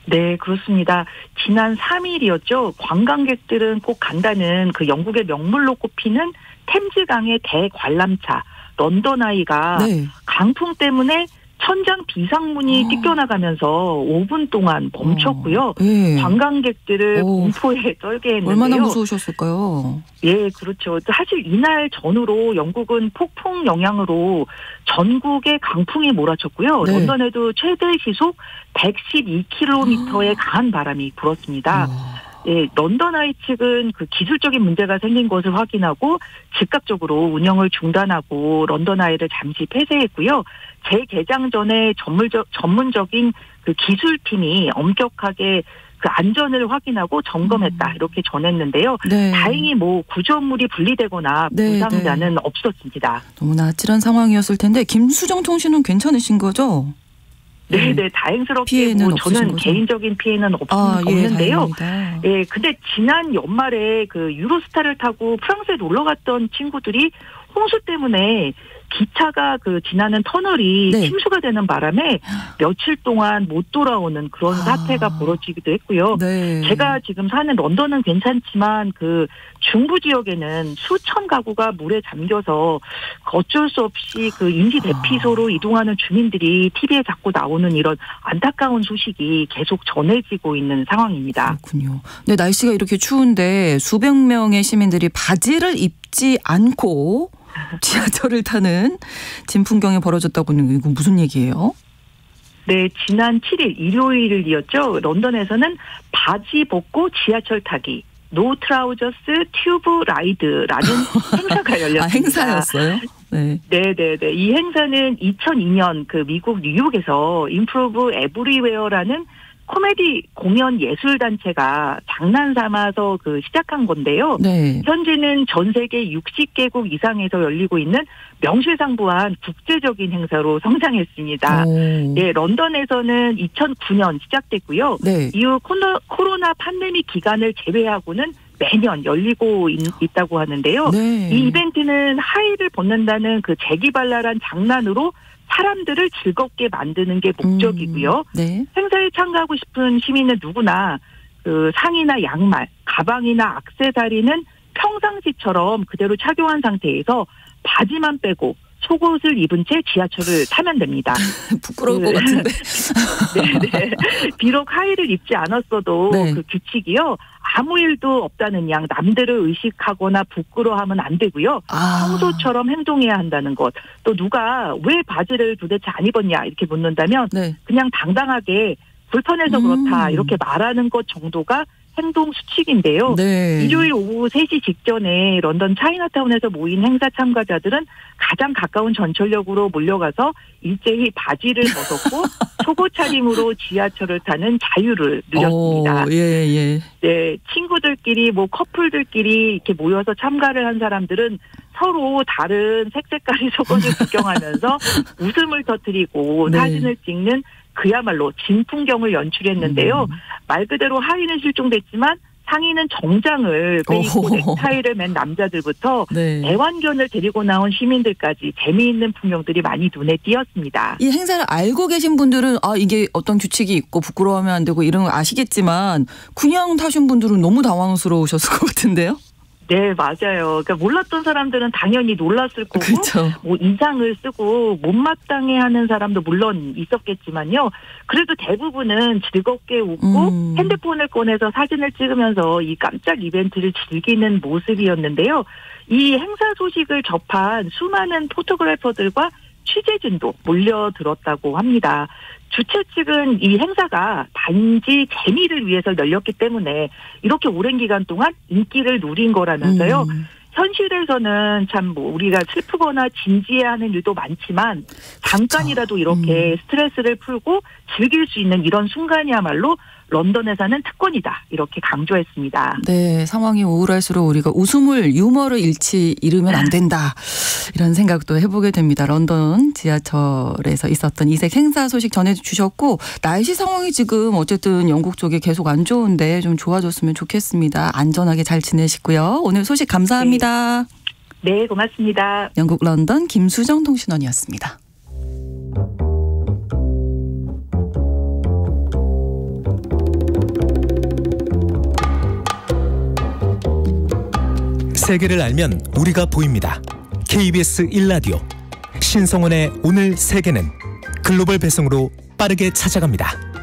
네, 그렇습니다. 지난 3일이었죠. 관광객들은 꼭 간다는 그 영국의 명물로 꼽히는 템즈강의 대관람차 런던 아이가 네. 강풍 때문에 천장 비상문이 뜯겨나가면서 5분 동안 멈췄고요. 네. 관광객들을 공포에 떨게 했는데요. 얼마나 무서우셨을까요? 예, 그렇죠. 사실 이날 전후로 영국은 폭풍 영향으로 전국에 강풍이 몰아쳤고요. 네. 런던에도 최대 시속 112km의 강한 바람이 불었습니다. 예, 런던 아이 측은 그 기술적인 문제가 생긴 것을 확인하고 즉각적으로 운영을 중단하고 런던 아이를 잠시 폐쇄했고요. 재개장 전에 전문적인 그 기술팀이 엄격하게 그 안전을 확인하고 점검했다 이렇게 전했는데요. 네. 다행히 뭐 구조물이 분리되거나 네, 부상자는 없었습니다. 너무나 아찔한 상황이었을 텐데 김수정 통신은 괜찮으신 거죠? 네, 다행스럽게 피해는 뭐 저는 없으신 거죠? 개인적인 피해는 없는데요. 다행입니다. 예, 근데 지난 연말에 그 유로스타를 타고 프랑스에 놀러 갔던 친구들이 홍수 때문에 기차가 그 지나는 터널이 네. 침수가 되는 바람에 며칠 동안 못 돌아오는 그런 사태가 벌어지기도 했고요. 네. 제가 지금 사는 런던은 괜찮지만 그 중부 지역에는 수천 가구가 물에 잠겨서 어쩔 수 없이 그 임시 대피소로 이동하는 주민들이 TV에 자꾸 나오는 이런 안타까운 소식이 계속 전해지고 있는 상황입니다. 그렇군요. 네, 날씨가 이렇게 추운데 수백 명의 시민들이 바지를 입지 않고 지하철을 타는 진풍경이 벌어졌다고는 이건 무슨 얘기예요? 네, 지난 7일 일요일이었죠. 런던에서는 바지 벗고 지하철 타기, 노 트라우저스 튜브 라이드라는 행사가 열렸습니다. 행사였어요? 네. 네. 이 행사는 2002년 그 미국 뉴욕에서 임프로브 에브리웨어라는 코미디 공연 예술 단체가 장난 삼아서 그 시작한 건데요. 네. 현재는 전 세계 60개국 이상에서 열리고 있는 명실상부한 국제적인 행사로 성장했습니다. 네, 런던에서는 2009년 시작됐고요. 네. 이후 코로나 팬데믹 기간을 제외하고는 매년 열리고 있다고 하는데요. 네. 이 이벤트는 하의를 벗는다는 그 재기발랄한 장난으로 사람들을 즐겁게 만드는 게 목적이고요. 네. 행사에 참가하고 싶은 시민은 누구나 그 상의나 양말, 가방이나 액세서리는 평상시처럼 그대로 착용한 상태에서 바지만 빼고 속옷을 입은 채 지하철을 타면 됩니다. 부끄러울 것 같은데. 네. 비록 하의를 입지 않았어도 네. 그 규칙이요. 아무 일도 없다는 양 남들을 의식하거나 부끄러워하면 안 되고요. 평소처럼 행동해야 한다는 것. 또 누가 왜 바지를 도대체 안 입었냐 이렇게 묻는다면 네. 그냥 당당하게 불편해서 그렇다 이렇게 말하는 것 정도가 행동 수칙인데요. 네. 일요일 오후 3시 직전에 런던 차이나타운에서 모인 행사 참가자들은 가장 가까운 전철역으로 몰려가서 일제히 바지를 벗었고 속옷 차림으로 지하철을 타는 자유를 누렸습니다. 예. 네, 친구들끼리 뭐 커플들끼리 이렇게 모여서 참가를 한 사람들은 서로 다른 색깔의 속옷을 구경하면서 웃음을 터뜨리고 네. 사진을 찍는 그야말로 진풍경을 연출했는데요. 말 그대로 하의는 실종됐지만 상의는 정장을 빼입고 넥타이를 맨 남자들부터 네. 애완견을 데리고 나온 시민들까지 재미있는 풍경들이 많이 눈에 띄었습니다. 이 행사를 알고 계신 분들은 이게 어떤 규칙이 있고 부끄러워하면 안 되고 이런 거 아시겠지만 그냥 타신 분들은 너무 당황스러우셨을 것 같은데요? 네, 맞아요. 그러니까 몰랐던 사람들은 당연히 놀랐을 거고, 그렇죠. 뭐 인상을 쓰고 못마땅해하는 사람도 물론 있었겠지만요. 그래도 대부분은 즐겁게 웃고 핸드폰을 꺼내서 사진을 찍으면서 이 깜짝 이벤트를 즐기는 모습이었는데요. 이 행사 소식을 접한 수많은 포토그래퍼들과 취재진도 몰려들었다고 합니다. 주최 측은 이 행사가 단지 재미를 위해서 열렸기 때문에 이렇게 오랜 기간 동안 인기를 누린 거라면서요. 현실에서는 참 뭐 우리가 슬프거나 진지해하는 일도 많지만 잠깐이라도 이렇게 스트레스를 풀고 즐길 수 있는 이런 순간이야말로 런던에 사는 특권이다 이렇게 강조했습니다. 네, 상황이 우울할수록 우리가 웃음을 유머를 잃으면 안 된다 이런 생각도 해보게 됩니다. 런던 지하철에서 있었던 이색 행사 소식 전해주셨고 날씨 상황이 지금 어쨌든 영국 쪽에 계속 안 좋은데 좀 좋아졌으면 좋겠습니다. 안전하게 잘 지내시고요. 오늘 소식 감사합니다. 네, 고맙습니다. 영국 런던 김수정 통신원이었습니다. 세계를 알면 우리가 보입니다. KBS 1라디오 신성원의 오늘 세계는 글로벌 배송으로 빠르게 찾아갑니다.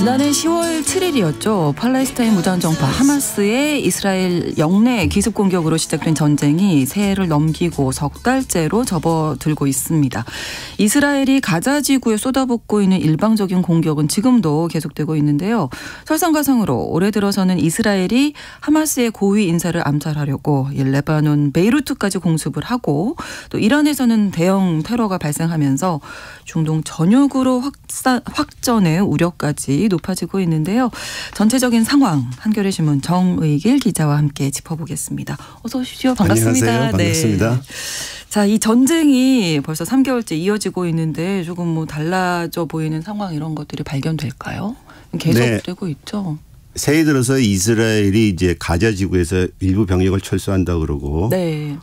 지난해 10월 7일이었죠. 팔레스타인 무장정파 하마스의 이스라엘 영내 기습 공격으로 시작된 전쟁이 새해를 넘기고 석 달째로 접어들고 있습니다. 이스라엘이 가자 지구에 쏟아붓고 있는 일방적인 공격은 지금도 계속되고 있는데요. 설상가상으로 올해 들어서는 이스라엘이 하마스의 고위 인사를 암살하려고 레바논 베이루트까지 공습을 하고 또 이란에서는 대형 테러가 발생하면서 중동 전역으로 확전의 우려까지 높아지고 있는데요. 전체적인 상황 한겨레 신문 정의길 기자와 함께 짚어보겠습니다. 어서 오십시오. 반갑습니다. 안녕하세요. 반갑습니다. 네. 자, 이 전쟁이 벌써 3개월째 이어지고 있는데 조금 뭐 달라져 보이는 상황 이런 것들이 발견될까요? 계속되고 있죠. 새해 들어서 이스라엘이 이제 가자 지구에서 일부 병력을 철수한다 그러고 네.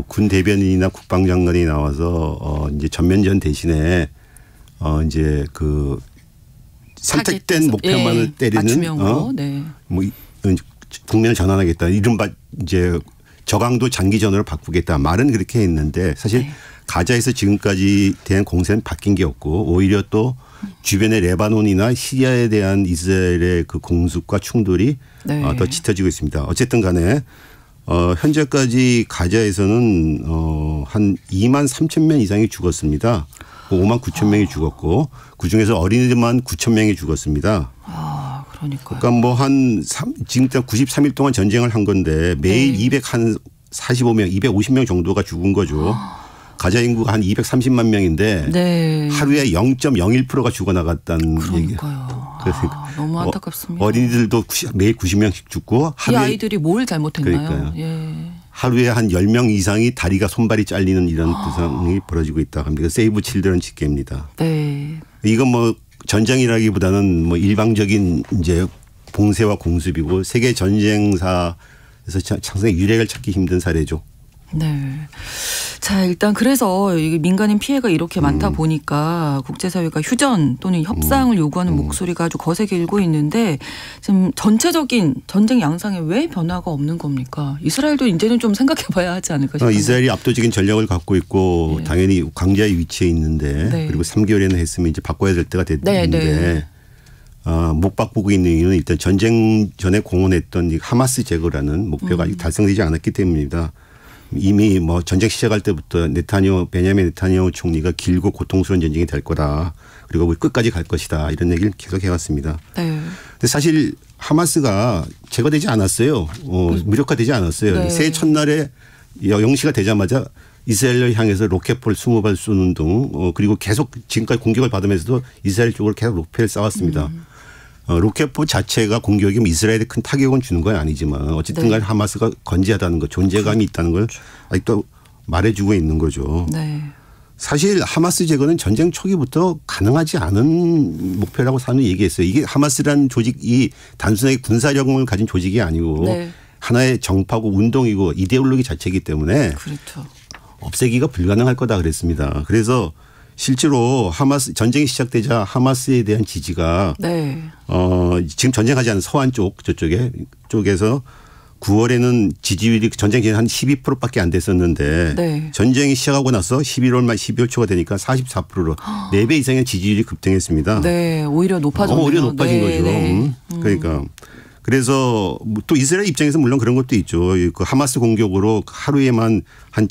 군 대변인이나 국방장관이 나와서 이제 전면전 대신에 이제 그 선택된 목표만을 때리는 네. 뭐 국면을 전환하겠다. 이른바 이제 저강도 장기전으로 바꾸겠다. 말은 그렇게 했는데 사실 네. 가자에서 지금까지 대한 공세는 바뀐 게 없고 오히려 또 주변의 레바논이나 시리아에 대한 이스라엘의 그 공습과 충돌이 네. 더 짙어지고 있습니다. 어쨌든 간에 현재까지 가자에서는 한 2만 3천 명 이상이 죽었습니다. 5만 9천 명이 죽었고 그중에서 어린이들만 9천 명이 죽었습니다. 아, 그러니까요. 그러니까 뭐 지금까지 93일 동안 전쟁을 한 건데 매일 245명, 250명 정도가 죽은 거죠. 가자 인구가 한 230만 명인데 네. 하루에 0.01%가 죽어나갔다는 얘기. 그러니까요. 너무 안타깝습니다. 어린이들도 매일 90명씩 죽고 이 아이들이 뭘 잘못했나요? 그러니까요. 예. 하루에 한 10명 이상이 다리가 손발이 잘리는 이런 부상이 벌어지고 있다고 합니다. 세이브 칠드런 집계입니다. 네. 이건 뭐 전쟁이라기보다는 뭐 일방적인 이제 봉쇄와 공습이고 세계 전쟁사에서 상당히 유례를 찾기 힘든 사례죠. 네. 자, 일단 그래서 민간인 피해가 이렇게 많다 보니까 국제사회가 휴전 또는 협상을 요구하는 목소리가 아주 거세게 일고 있는데 지금 전체적인 전쟁 양상에 왜 변화가 없는 겁니까? 이스라엘도 이제는 좀 생각해 봐야 하지 않을까 싶어요. 이스라엘이 압도적인 전력을 갖고 있고 네. 당연히 강자의 위치에 있는데 네. 그리고 3개월이나 했으면 이제 바꿔야 될 때가 됐는데 네. 못 바꾸고 있는 이유는 일단 전쟁 전에 공언했던 이 하마스 제거라는 목표가 아직 달성되지 않았기 때문입니다. 이미 뭐 전쟁 시작할 때부터 베냐민 네타냐후 총리가 길고 고통스러운 전쟁이 될 거다. 그리고 끝까지 갈 것이다. 이런 얘기를 계속 해왔습니다. 네. 근데 사실 하마스가 제거되지 않았어요. 무력화되지 않았어요. 네. 새해 첫날에 영시가 되자마자 이스라엘을 향해서 로켓포를 20발 쏘는 등 그리고 계속 지금까지 공격을 받으면서도 이스라엘 쪽으로 계속 로켓을 쏴왔습니다. 로켓포 자체가 공격이 이스라엘에 큰 타격은 주는 건 아니지만 어쨌든 간에 하마스가 건재하다는 것, 존재감이 있다는 걸 아직도 말해주고 있는 거죠. 네. 사실 하마스 제거는 전쟁 초기부터 가능하지 않은 목표라고 사람들이 얘기했어요. 이게 하마스라는 조직이 단순하게 군사력을 가진 조직이 아니고 네. 하나의 정파고 운동이고 이데올로기 자체이기 때문에 그렇죠. 없애기가 불가능할 거다 그랬습니다. 그래서 실제로 하마스 전쟁이 시작되자 하마스에 대한 지지가 네. 지금 전쟁하지 않은 서한 쪽에서 9월에는 지지율이 전쟁 전에 한 12%밖에 안 됐었는데 네. 전쟁이 시작하고 나서 11월 말 12월 초가 되니까 44%로 4배 이상의 지지율이 급등했습니다. 네, 오히려 높아졌네요. 오히려 높아진 네, 거죠. 네. 그러니까 그래서 또 이스라엘 입장에서 물론 그런 것도 있죠. 그 하마스 공격으로 하루에만 한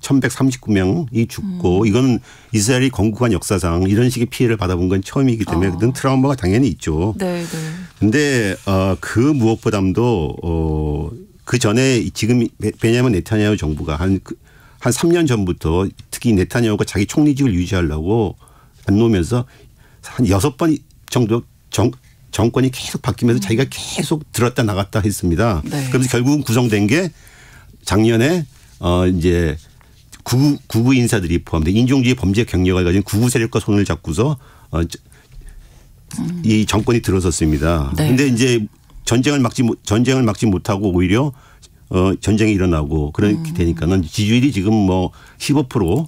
1139명이 죽고 이건 이스라엘이 건국한 역사상 이런 식의 피해를 받아본 건 처음이기 때문에 그런 트라우마가 당연히 있죠. 네, 네. 근데 그 무엇보다도 그 전에 지금 베냐민 네타냐후 정부가 한 3년 전부터 특히 네타냐후가 자기 총리직을 유지하려고 안 놓으면서 한 6번 정도 정권이 계속 바뀌면서 자기가 계속 들었다 나갔다 했습니다. 네. 그래서 결국은 구성된 게 작년에 이제 구구 인사들이 포함된 인종주의 범죄 경력을 가진 구구 세력과 손을 잡고서 이 정권이 들어섰습니다. 그런데 네. 이제 전쟁을 막지 못하고 오히려 전쟁이 일어나고 그렇게 되니까는 지지율이 지금 뭐 15%.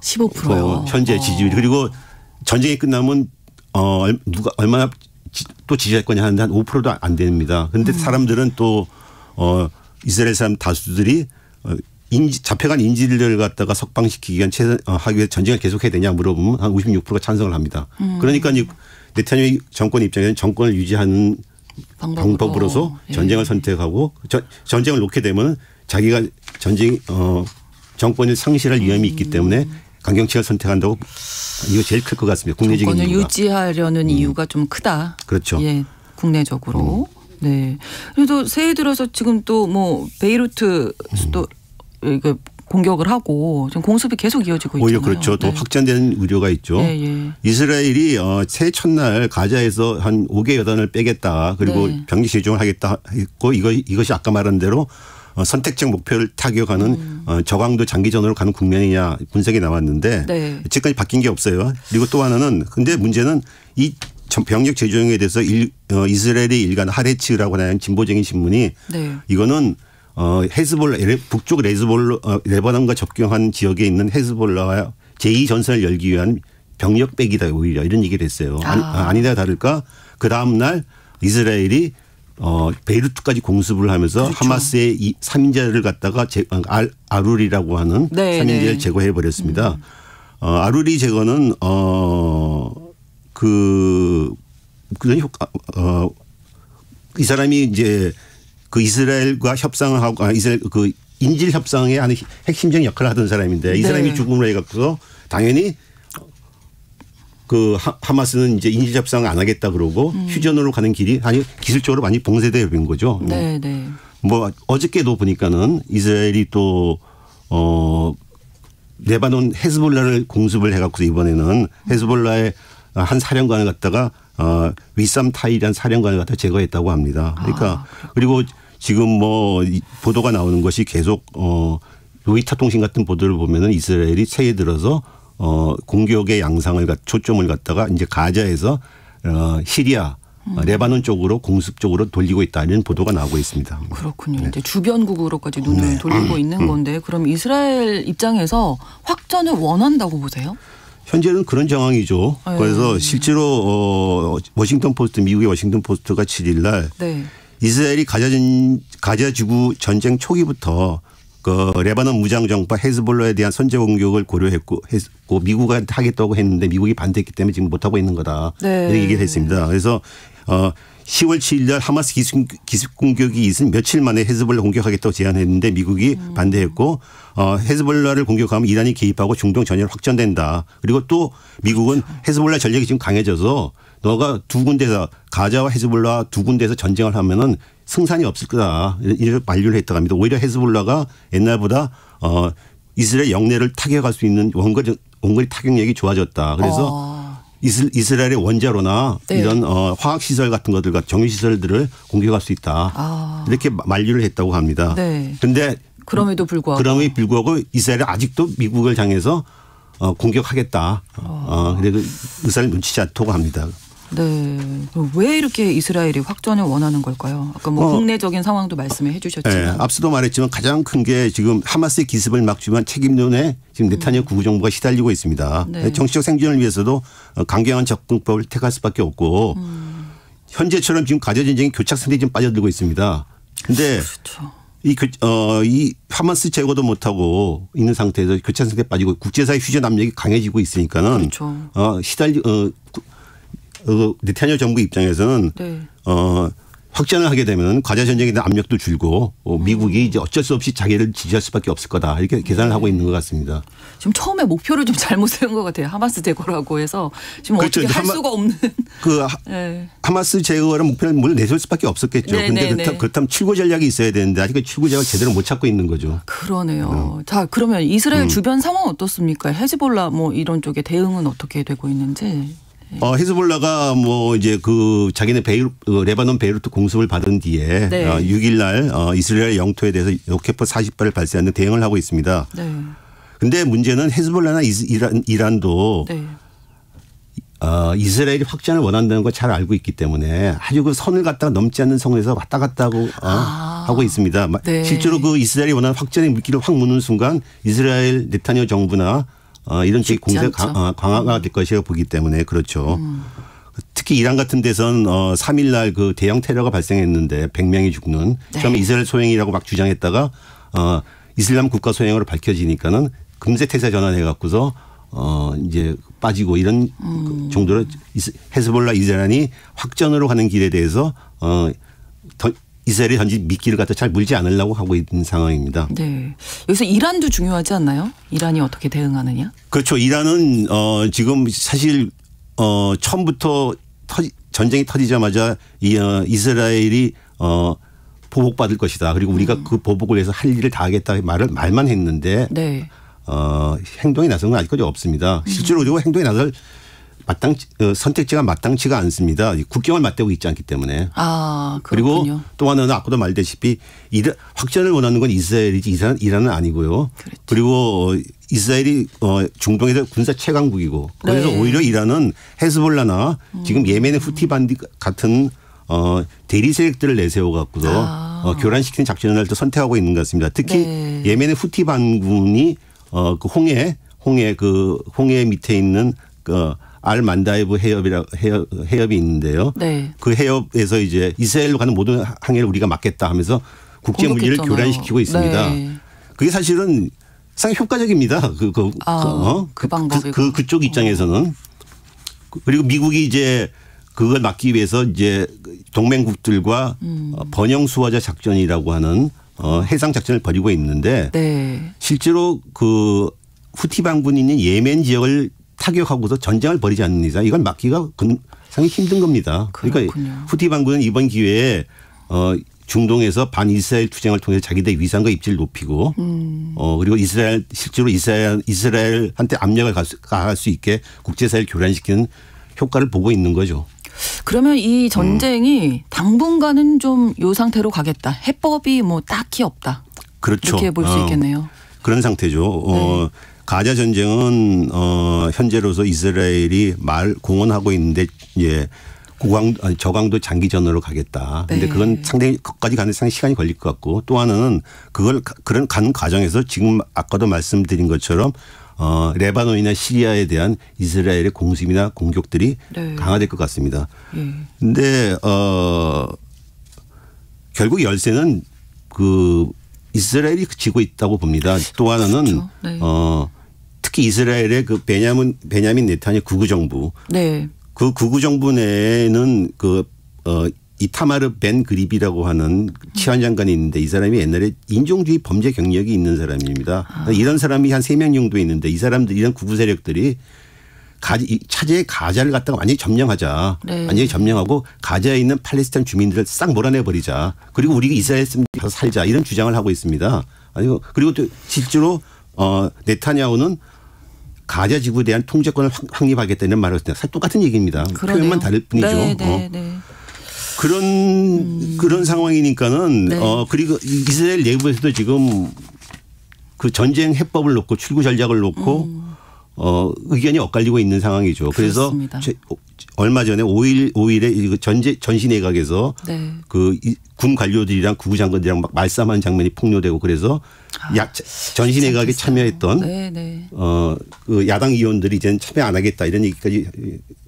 15%요. 현재 지지율이. 그리고 전쟁이 끝나면 누가 얼마나 또 지지할 거냐 하는데 한 5%도 안 됩니다. 그런데 사람들은 또 이스라엘 사람 다수들이 잡혀간 인질들을 갖다가 석방시키기 위한 하기 위해 전쟁을 계속해야 되냐 물어보면 한 56%가 찬성을 합니다. 그러니까 네타냐후 정권 입장에서는 정권을 유지하는 방법으로서 전쟁을 선택하고 전쟁을 놓게 되면 자기가 정권을 상실할 위험이 있기 때문에 강경책을 선택한다고 이거 제일 클 것 같습니다. 국내적인 정권을 이유가. 유지하려는 이유가 좀 크다. 그렇죠. 예, 국내적으로. 네. 그래도 새해 들어서 지금 또 뭐 베이루트 수도 이거 공격을 하고 좀 공습이 계속 이어지고 있잖아요. 오히려 그렇죠. 더 확장되는 우려가 있죠. 이스라엘이 새해 첫날 가자에서 한 5개 여단을 빼겠다. 그리고 병력 재정을 하겠다 했고 이것이 아까 말한 대로 선택적 목표를 타격하는 저강도 장기전으로 가는 국면이냐 분석이 나왔는데 지금까지 바뀐 게 없어요. 그리고 또 하나는 근데 문제는 이 병력 재조정에 대해서 이스라엘의 일간 하레츠라고 하는 진보적인 신문이 이거는 헤즈볼라 북쪽 레바논과 접경한 지역에 있는 헤즈볼라와 제2전선을 열기 위한 병력 빼기다 오히려 이런 얘기를 했어요. 아니다 다를까 그 다음 날 이스라엘이 베이루트까지 공습을 하면서 그렇죠. 하마스의 3인자를 갖다가 아룰이라고 하는 3인자를 제거해 버렸습니다. 아룰이 제거는 이 사람이 이제 그 이스라엘과 협상을 하고 이스라엘 그 인질 협상에 하는 핵심적인 역할을 하던 사람인데 이 사람이 죽음을 해갖고 당연히 그 하마스는 이제 인질 협상을 안 하겠다 그러고 휴전으로 가는 길이 아니 기술적으로 많이 봉쇄되어 버린 거죠. 뭐 어저께도 보니까는 이스라엘이 또 레바논 헤즈볼라를 공습을 해갖고 이번에는 헤즈볼라의 한 사령관을 갖다가 위삼 타이라는 사령관을 갖다 제거했다고 합니다. 그러니까 그리고 지금 뭐 보도가 나오는 것이 계속 로이터 통신 같은 보도를 보면은 이스라엘이 새해 들어서 공격의 양상을 초점을 갖다가 이제 가자에서 시리아 레바논 쪽으로 공습 쪽으로 돌리고 있다 이런 보도가 나오고 있습니다. 그렇군요. 이제 주변국으로까지 눈을 돌리고 있는 건데 그럼 이스라엘 입장에서 확전을 원한다고 보세요? 현재는 그런 상황이죠. 그래서 실제로 워싱턴 포스트 미국의 워싱턴 포스트가 7일 날 이스라엘이 가자 지구 전쟁 초기부터 그 레바논 무장정파 헤즈볼라에 대한 선제 공격을 고려했고 미국한테 하겠다고 했는데 미국이 반대했기 때문에 지금 못하고 있는 거다. 이렇게 얘기를 했습니다. 그래서 10월 7일 날 하마스 기습 공격이 있은 며칠 만에 헤즈볼라 공격하겠다고 제안했는데 미국이 반대했고 헤즈볼라를 공격하면 이란이 개입하고 중동 전열이 확전된다. 그리고 또 미국은 헤즈볼라 전력이 지금 강해져서 너가 두 군데서 가자와 헤즈볼라 두 군데서 전쟁을 하면은 승산이 없을 거다. 이렇게 만류를 했다고 합니다. 오히려 헤즈볼라가 옛날보다 이스라엘 영내를 타격할 수 있는 원거리 타격력이 좋아졌다. 그래서 이스라엘의 원자로나 이런 화학시설 같은 것들과 정유시설들을 공격할 수 있다. 이렇게 만류를 했다고 합니다. 그런데 그럼에도 불구하고 이스라엘이 아직도 미국을 향해서 공격하겠다. 그래서 의사를 눈치지 않다고 합니다. 왜 이렇게 이스라엘이 확전을 원하는 걸까요? 아까 뭐 국내적인 상황도 말씀해 주셨지만. 앞서도 말했지만 가장 큰 게 지금 하마스의 기습을 막지만 책임론에 지금 네타냐후 구정부가 시달리고 있습니다. 정치적 생존을 위해서도 강경한 접근법을 택할 수밖에 없고 현재처럼 지금 가자 전쟁이 교착 상태에 지금 빠져들고 있습니다. 그런데 이 하마스 제거도 못하고 있는 상태에서 교착 상태에 빠지고 국제사회 휴전 압력이 강해지고 있으니까는 네타냐후 정부 입장에서는 확전을 하게 되면 가자 전쟁에 대한 압력도 줄고 미국이 이제 어쩔 수 없이 자기를 지지할 수밖에 없을 거다 이렇게 계산을 하고 있는 것 같습니다. 지금 처음에 목표를 좀 잘못 세운 것 같아요. 하마스 제거라고 해서 지금 어떻게 할 수가 없는. 하마스 제거라는 목표를 물론 내세울 수밖에 없었겠죠. 그런데 그렇다면 출구 전략이 있어야 되는데 아직 출구 전략을 제대로 못 찾고 있는 거죠. 그러네요. 자 그러면 이스라엘 주변 상황 어떻습니까? 헤즈볼라 뭐 이런 쪽의 대응은 어떻게 되고 있는지. 헤즈볼라가 뭐 이제 그 자기네 레바논 베이루트 공습을 받은 뒤에 6일 날 이스라엘 영토에 대해서 로켓포 40발을 발사하는 대응을 하고 있습니다. 그런데 문제는 헤즈볼라나 이란도 이스라엘이 확전을 원한다는 걸 잘 알고 있기 때문에 아주 그 선을 갖다가 넘지 않는 선에서 왔다 갔다 하고 있습니다. 실제로 그 이스라엘이 원하는 확전의 물기를 확 무는 순간 이스라엘 네타냐후 정부나 이런 쪽 공세가 강화가 될 것이라고 보기 때문에 그렇죠. 특히 이란 같은 데선 3일 날 그 대형 테러가 발생했는데 100명이 죽는 처음에 이스라엘 소행이라고 막 주장했다가 이슬람 국가 소행으로 밝혀지니까는 금세 태세 전환해 갖고서 이제 빠지고 이런 정도로 헤즈볼라 이란이 확전으로 가는 길에 대해서 이스라엘이 현지 미끼를 갖다 잘 물지 않으려고 하고 있는 상황입니다. 네. 여기서 이란도 중요하지 않나요? 이란이 어떻게 대응하느냐? 그렇죠. 이란은 지금 사실 처음부터 전쟁이 터지자마자 이스라엘이 보복받을 것이다. 그리고 우리가 그 보복을 위해서 할 일을 다 하겠다 말만 했는데 네. 행동에 나선 건 아직까지 없습니다. 실제로 그리고 행동에 나설 선택지가 마땅치가 않습니다. 국경을 맞대고 있지 않기 때문에. 그리고 또 하나는 아까도 말했다시피 확전을 원하는 건 이스라엘이지 이란은 아니고요. 그렇죠. 그리고 이스라엘이 중동에서 군사 최강국이고 그래서 네. 오히려 이란은 헤즈볼라나 지금 예멘의 후티 반디 같은 대리 세력들을 내세워 갖고서 교란시키는 작전을 또 선택하고 있는 것 같습니다. 특히 네. 예멘의 후티 반군이 그 홍해 밑에 있는 알 만다이브 해협이 있는데요. 네. 그 해협에서 이제 이스라엘로 가는 모든 항해를 우리가 막겠다 하면서 국제 물리를 교란시키고 있습니다. 네. 그게 사실은 상당히 효과적입니다. 그 방법이고. 그쪽 입장에서는. 그리고 미국이 이제 그걸 막기 위해서 이제 동맹국들과 번영 수호자 작전이라고 하는 해상 작전을 벌이고 있는데 네. 실제로 그 후티 반군이 있는 예멘 지역을 타격하고서 전쟁을 벌이지 않는 이상 이건 막기가 상당히 힘든 겁니다. 그러니까 후티 반군은 이번 기회에 중동에서 반이스라엘 투쟁을 통해서 자기들의 위상과 입지를 높이고 그리고 실제로 이스라엘한테 압력을 가할 수 있게 국제사회를 교란시키는 효과를 보고 있는 거죠. 그러면 이 전쟁이 당분간은 좀 이 상태로 가겠다. 해법이 뭐 딱히 없다. 그렇죠. 이렇게 볼 수 있겠네요. 그런 상태죠. 네. 가자 전쟁은 현재로서 이스라엘이 공언하고 있는데 저강도 장기전으로 가겠다. 그런데 네. 그건 상당히 거기까지 가는 상당히 시간이 걸릴 것 같고 또 하나는 그런 가는 과정에서 지금 아까도 말씀드린 것처럼 레바논이나 시리아에 대한 이스라엘의 공습이나 공격들이 네. 강화될 것 같습니다. 그런데 결국 열쇠는 이스라엘이 지고 있다고 봅니다. 또 하나는 그렇죠. 네. 특히 이스라엘의 그 베냐민 네타냐후 극우정부. 네. 그 극우정부 내에는 이타마르 벤 그립이라고 하는 치안장관이 있는데 이 사람이 옛날에 인종주의 범죄 경력이 있는 사람입니다. 이런 사람이 한 3명 정도 있는데 이 사람들 이런 극우 세력들이 차제의 가자를 갖다가 완전히 점령하자. 네. 완전히 점령하고 가자에 있는 팔레스타인 주민들을 싹 몰아내버리자. 그리고 우리가 이스라엘 가서 살자. 이런 주장을 하고 있습니다. 그리고 또 실제로 네타냐후는 가자 지구에 대한 통제권을 확립하겠다는 말을 했을 때 사실 똑같은 얘기입니다. 그러네요. 표현만 다를 뿐이죠. 네. 그런 상황이니까는 네. 그리고 이스라엘 내부에서도 지금 그 전쟁 해법을 놓고 출구 전략을 놓고 의견이 엇갈리고 있는 상황이죠. 그래서 얼마 전에 5일에 전시내각에서 네. 군 관료들이랑 구구 장관들이랑 막 말싸움하는 장면이 폭로되고 그래서 전시내각에 참여했던 네. 그 야당 의원들이 이제는 참여 안 하겠다 이런 얘기까지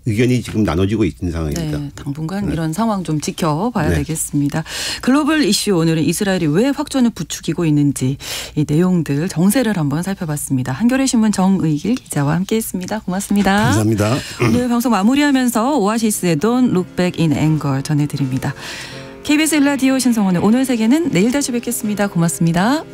의견이 지금 나눠지고 있는 상황입니다. 네, 당분간 이런 상황 좀 지켜봐야 되겠습니다. 글로벌 이슈 오늘은 이스라엘이 왜 확전을 부추기고 있는지 이 내용들 정세를 한번 살펴봤습니다. 한겨레 신문 정의길 기자와 함께했습니다. 고맙습니다. 감사합니다. 오늘 방송 마무리하면서 오아시스의 Don't Look Back in Anger 전해드립니다. KBS 1라디오 신성원의 오늘 세계는 내일 다시 뵙겠습니다. 고맙습니다.